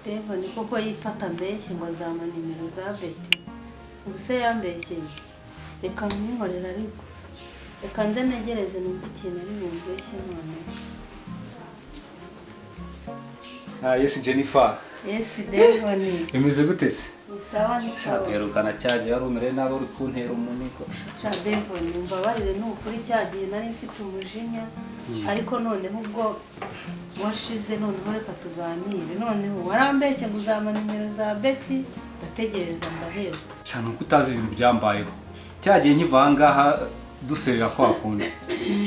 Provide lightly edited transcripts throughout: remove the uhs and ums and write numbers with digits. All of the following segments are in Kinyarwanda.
Devon koko yifata mbeshye ngo azama nimero za Betty. Ubuse yambeshye iki? Reka mwihorera ariko. Reka nze negereze numva ikintu ari bumbeshye none. Yes Jennifer. Yes Devon. Imeze gute se? Sawa ni sawa. Duherukana cyagiye wari umere nawe uri kuntera umuniko. Devon umbabarire n'ukuri cyagiye nari mfite umujinya ariko noneho ubwo washize noneho reka tuganire noneho warambeshye ngo uzama nimero za Betty ndategereza ndaheba. Cyane uko utazi ibintu byambayeho. Cyagiye nkivangaha duserera kwa kundi.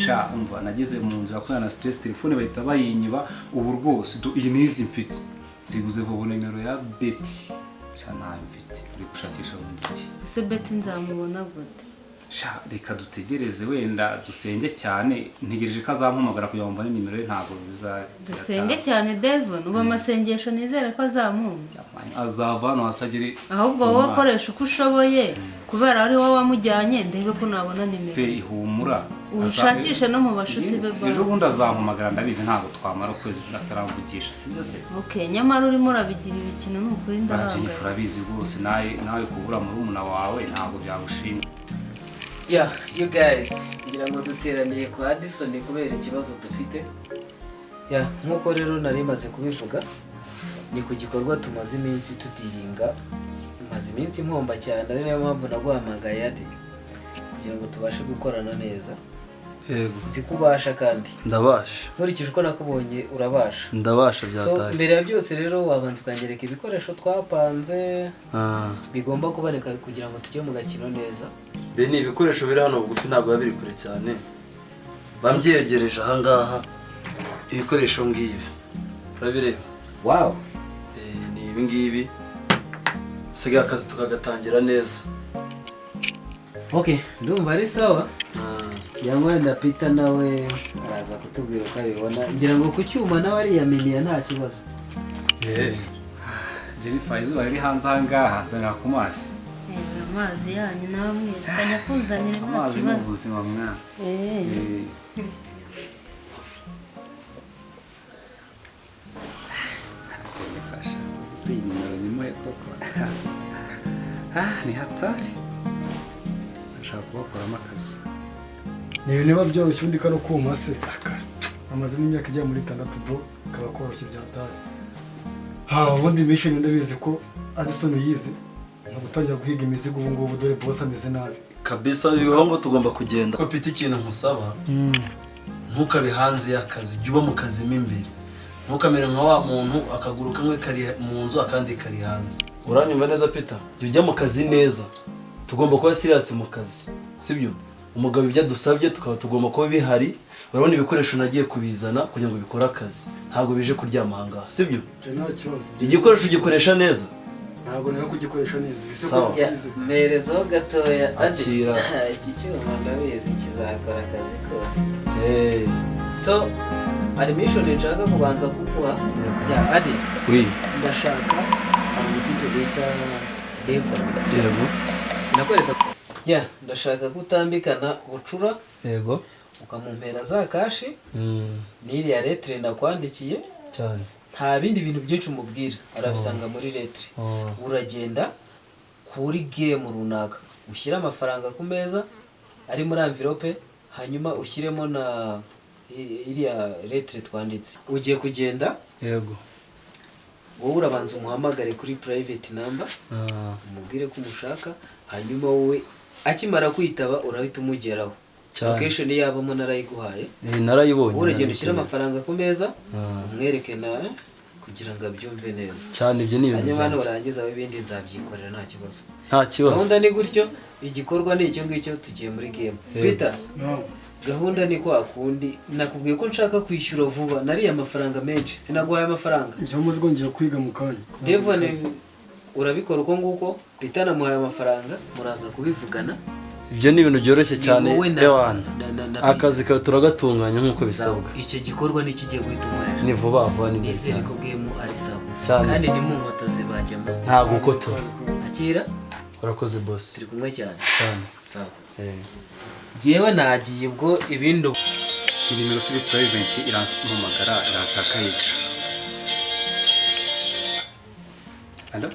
Sha umva nageze mu nzira ko na stress telefone bahita bayinyiba ubu rwose iyi nizi mfite. Ziguze vuba nimero ya Betty. Sha nta mfite uri gushakisha mu ntoki. Use Betty nzamubona gute? Sha reka dutegereze wenda dusenge cyane ntegereje ko azampamagara kugira ngo mbone nimero ye ntabwo biza. Dusenge cyane Devon uba amasengesho nizere ko azamumva. Azava hano hasagire ahubwo wowe akoresha uko ushoboye kubera ari wowe wamujyanye ndebe ko nabona nimero. Pe ihumura. Ushakishe no mu bashuti be bwa. Ejo bundi azampamagara ndabizi ntabwo twamara ukwezi ataramvugisha si byose. Okay nyamara urimo urabigira ibikino n'ukuri ndahanga. Jennifer abizi rwose nawe kubura muri umuna wawe ntabwo byagushimye. Yeah, you guys, ngira ngo duteraniye kwa Addison kubera ikibazo dufite. Yeah, nkuko rero nari maze kubivuga ni ku gikorwa tumaze iminsi tutiringa. Maze iminsi mpomba cyane ari nayo mpamvu naguhamagaye ati kugira ngo tubashe gukorana neza. Yego. Nzikubasha kandi. Ndabasha. Nkurikije uko nakubonye urabasha. Ndabasha byataye. So mbere ya byose rero wabanza ukangereka ibikoresho twapanze. Bigomba kuboneka kugira ngo tujye mu gakino neza. Be ni ibikoresho biri hano bugufi ntabwo biri kure cyane. Bambyegereje aha ngaha. Ibikoresho ngibi. Urabireba? Wow. Ni ibi ngibi. Siga akazi tukagatangira neza. Okay, ndumva ari sawa. Yangwenda Peter nawe araza kutubwira uko abibona. Ngira ngo ku cyuma nawe ari yaminiya nta kibazo. Jennifer izuba riri hanze aha ngaha nzana ku mazi. Amazi yanyu namwe kanya kuzanira nta kibazo. Amazi mu buzima mwana. Nifasha. Uzi nimero nyimoye koko. Ni hatari. Ndashaka kubakoramo akazi. Ni ibintu byoroshye undi kano kuma se amaze n'imyaka ijya muri 6 bro kaba koroshye byataye. Ubundi mission ndabizi ko Addison yize no gutangira guhiga imizigo ubu ngubu dore boss ameze nabi kabisa. Biho tugomba kugenda ko pita ikintu nkusaba ntukabe hanze y'akazi jya uba mu kazi imbere ntukamera nka wa muntu akaguru kamwe kari mu nzu akandi kari hanze. Uranyumva neza Peter? Jya mu kazi neza, tugomba kuba serious mu kazi sibyo? Umugabo ibyo dusabye tukaba tugomba kuba bihari. Urabona ibikoresho nagiye kubizana kugira ngo bikore akazi ntabwo bije kuryama hanga sibyo? Nta kibazo. Igikoresho gikoresha neza ntabwo nanga kugikoresha neza bisoko merezo gatoya akira iki cyuma ndabizi kizakora akazi kose. So animation nshaka kubanza kuguha ya Adi. Oui. Ndashaka amutipe bita Devon. Yego. Sinakwereza. Ya ndashaka gutambikana bucura. Yego. Ukamumpera za kashi. Niri ya lettre ndakwandikiye cyane. Nta bindi bintu byinshi umubwira arabisanga muri lettre. Uragenda kuri game runaka ushyira amafaranga ku meza ari muri envelope hanyuma ushyiremo na iriya lettre twanditse. Ugiye kugenda. Yego. Wowe urabanza umuhamagare kuri private number. Umubwire ko umushaka hanyuma wowe akimara kwitaba urahita umugeraho. Location yabamo narayiguhaye. Narayibonye. Uragenda ushyira amafaranga ku meza umwereke na kugira ngo abyumve neza. Cyane ibyo ni ibintu. Hanyuma urangiza ibindi nzabyikorera nta kibazo. Nta kibazo. Gahunda ni gutyo igikorwa ni icyo ngicyo tugiye muri game. Peter. Gahunda ni kwa kundi nakubwiye ko nshaka kwishyura vuba nari amafaranga menshi sinaguhaye amafaranga. Njye muzigo ngiye kwiga mu kanya. Devon urabikora uko nguko Peter namuhaye amafaranga muraza kubivugana. Ibyo ni ibintu byoroshye cyane ewana. Akazi kawe turagatunganya nkuko bisabwa. Icyo gikorwa ni kigiye guhita umurera. Ni vuba vuba ni neza. Ese ko game ari sawa. Kandi ni mu moto zibajyamo. Nta gukotora. Akira. Urakoze boss. Turi kumwe cyane. Cyane. Sawa. Jewe nagiye ubwo ibindo. Ibintu siri private irampamagara irashaka yica. Hello?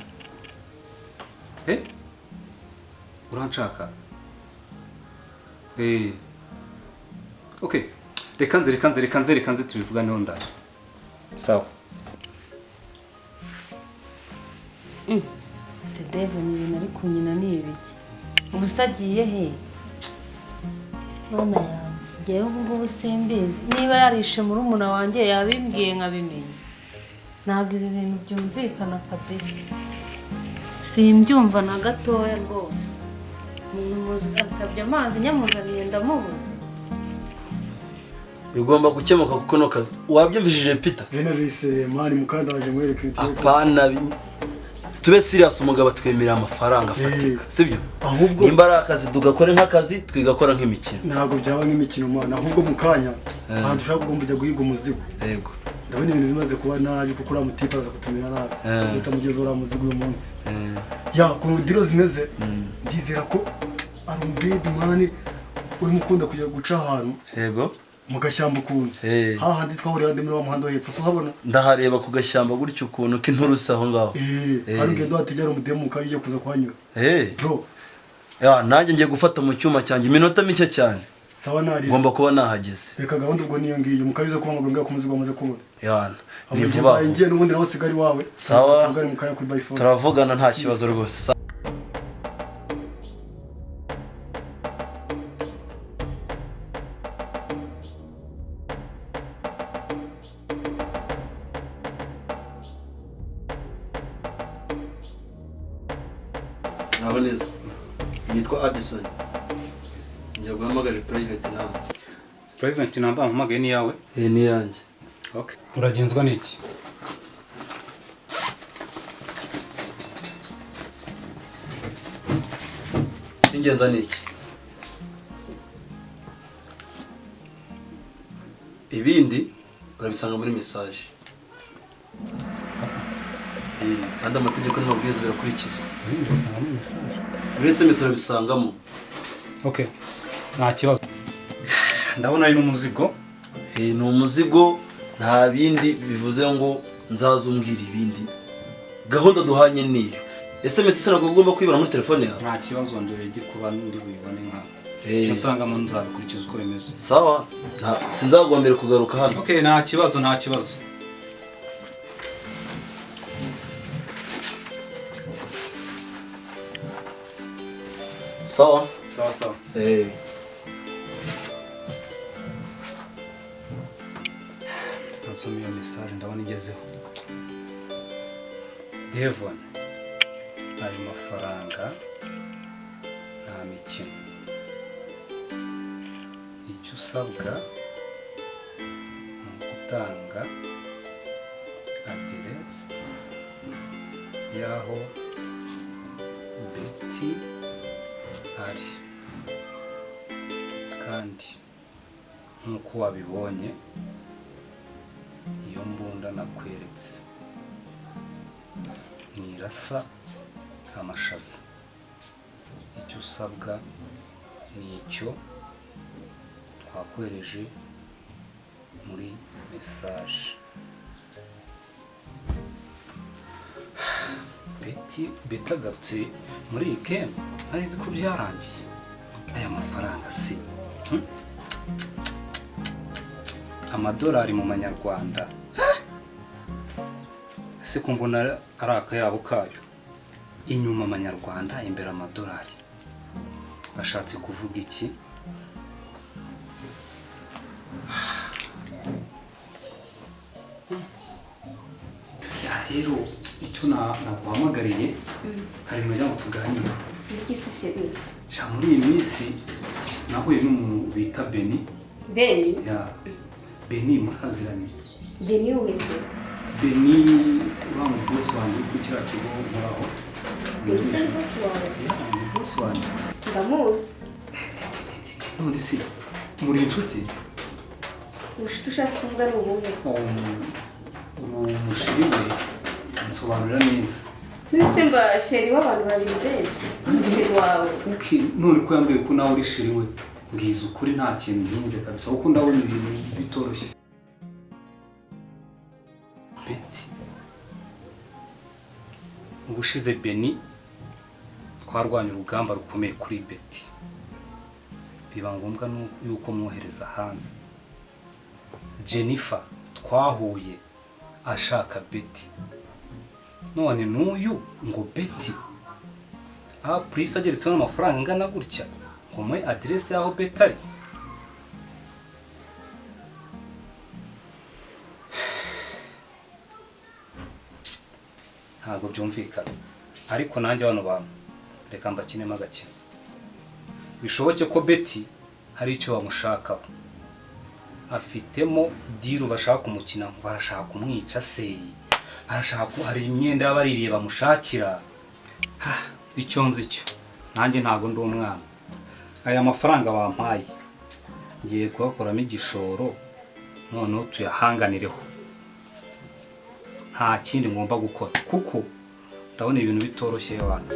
Uranshaka? Okay. Reka nze tubivuganeho ndaje. Sawa. se Dave ni ibintu ari kunyina ni ibiki ubu se agiye he none yanjye ngewe ubu ngubu simbizi niba yarishe murumuna wanjye yabimbwiye nkabimenya ntabwo ibi bintu byumvikana kabisa simbyumva na gatoya rwose umuntu ansabye amazi nyamuzaniye ndamubuze bigomba gukemuka kuko no kazi wabyumvishije Peter Venavise mani mukandaje mwereke ibyo apana tube serious umugabo twemera amafaranga afatika sibyo ahubwo nimba ari akazi tugakora nk'akazi twigakora nk'imikino ntabwo byaba nk'imikino mwana ahubwo mu kanya ahantu ushaka kugomba kujya guhiga umuzigo yego ndabona ibintu bimaze kuba nabi kuko uriya mutipe araza kutumira nabi utamugeza uriya muzigo uyu munsi ya ku diro zimeze ndizera ko ari umubebi mani urimo ukunda kujya guca ahantu yego mu gashyamba ukuntu hahandi twahuriye handi muri wa muhanda wo hepfo so habona ndahareba ku gashyamba gutyo ukuntu k'inturusi aho ngaho hari ugenda wategera umudemuka iyo kuza kuhanyura bro ya nanjye ngiye gufata mu cyuma cyanjye iminota mike cyane sawa nari ngomba kuba nahageze reka gahunda ubwo niyo ngiyo mukabize kuba amaguru ku muzigo wamaze kubona yana ni vuba ngiye n'ubundi nawe usigari wawe sawa tugari mu kanya kuri by phone turavugana nta kibazo rwose naho neza nitwa Addison njya guhamagaje private number mpamagaye ni yawe ni yanjye okay uragenzwa n'iki ingenza n'iki ibindi urabisanga muri message kandi amategeko n'amabwiriza birakurikizwa muri SMS urabisangamo okay nta kibazo ndabona ari n'umuzigo ni umuzigo nta bindi bivuze ngo nzazumbwira ibindi gahunda duhanye niyo SMS sinako ugomba kwibara muri telefone yawe nta kibazo ndere ndi kuba ndi buyibone nka nsangamo nzabikurikiza uko bimeze sawa sinzagombera kugaruka hano okay nta kibazo sawa nsomye iyo message ndabona igezeho Devon ayo mafaranga nta mikino icyo usabwa ni ugutanga aderesi y'aho Betty ari kandi nk'uko wabibonye iyo mbunda nakweretse ntirasa amashaza icyo usabwa ni icyo twakwereje muri message Betty agarutse muri iyi game nari nzi ko byarangiye aya mafaranga si amadolari mu manyarwanda ese ko mbona ari akayabo kayo inyuma amanyarwanda imbere amadolari bashatse kuvuga iki rero icyo naguhamagariye hari mu ngo tuganire muri iyi minsi nahuye n'umuntu bita Beni Beni muraziranye Beni wese Beni uriya mu bosi wanjye kuri kiriya kigo muri aho Beni se ni bosi wawe ni bosi wanjye ndamuzi none se muri inshuti ubushiti ushatse kuvuga ni ubuhe umushiri we nsobanurira neza nese mba sheri w'abantu babiri benshi sheri wawe none ko yambwiye ko nawe uri sheri we mbwiza ukuri nta kintu nkinze kabisa kuko ndabona ibintu bitoroshye Betty ubushize Beni twarwanya urugamba rukomeye kuri Betty biba ngombwa yuko mwohereza hanze. Jennifer twahuye ashaka Betty, none n'uyu ngo Betty Prince ageretseho n'amafaranga angana gutya ngo mwe aderese y'aho Betty ari. Ntabwo byumvikana, ariko nanjye bano bantu reka mbakinemo agakino. Bishoboke ko Betty hari icyo bamushakaho, afitemo diru bashaka kumukina, barashaka kumwica se, barashaka hari imyenda y'abaririye bamushakira. Icyo nzi cyo nanjye ntago ndi umwana, aya mafaranga bampaye ngiye kuyakoramo igishoro, noneho tuyahanganireho, nta kindi ngomba gukora kuko ndabona ibintu bitoroshye abantu.